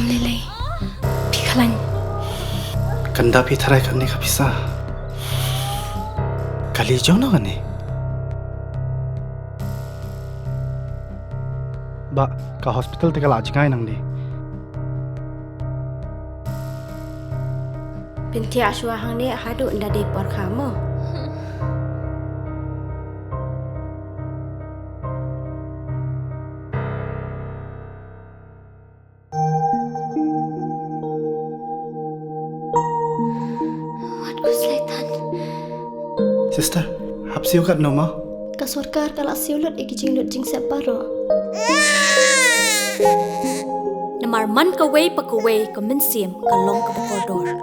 Lele, Pikalan. Kanda pitharai kan ni kapisa. Kali jauh na kan ni. Ba, ka hospital te kala ajngai nang ni. Binti aswa hang ni hadu nda de por kamu. Sister, hap siu kat no ma? Ka sarkar kala siulut ikijing lut jing separo. Namar man ka way pa ka way ka minsim ka long ka bakordor.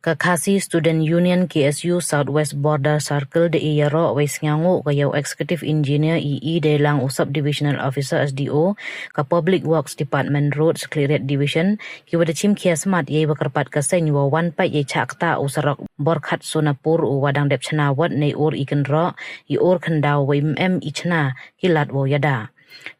Kakasi Student Union KSU Southwest Border Circle de Iyaro wais ngangu kayau Executive Engineer EE de lang usap Divisional Officer SDO ka Public Works Department Roads Cleared Division ki wada chim kiasmat ye bakarpat kaseng wa wan pa ye chakta usarok Borghat-Sonapur u wadang dep chna wat nei or ikan ro i or khandau wa mm ichna kilat wo yada.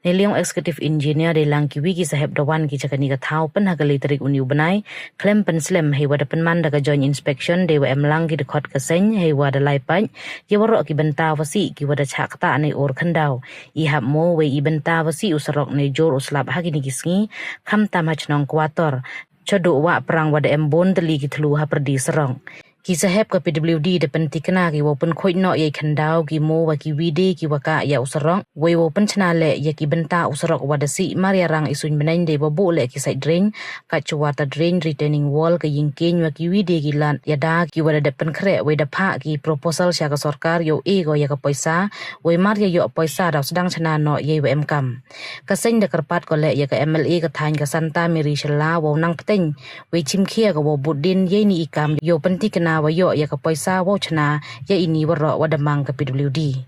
Niliong Executive Engineer de lang kiwi ki saheb dawan ki chakani ka thau pen hagali tarik uniu banai klem pen slem hei wada pen man daga joint inspection de wa emlang ki dekhot ka seng hei wada lai pai ye waro ki benta wasi ki wada chakta nei or khandau I hap mo we I benta wasi usarok nei jor uslap hagini kisngi kham tam hachnong kwator chodo wa perang wada embon teli ki thlu ha perdi serong ki saheb ka PWD de pentikna ki wopun khoi no ye khandau ki mo wa ki wide ki waka ya usarong we wopun chna le ye ki benta usarok wadasi maria rang isun benain de bobo le ki side drain ka chuwata drain retaining wall ka yingken wa ki wide ki lan yada ki wada de pen khre we da pha ki proposal sya ka sarkar yo e go ya ka paisa we maria yo paisa da sedang chna no ye wm kam ka seng de karpat ko le ye ka MLA ka thain ka santa miri shela wo nang pteng we chim khia ka wo budin ye ni ikam yo pentikna wa yo ya ka paisa wo chna ya ini waro wadamang ka PWD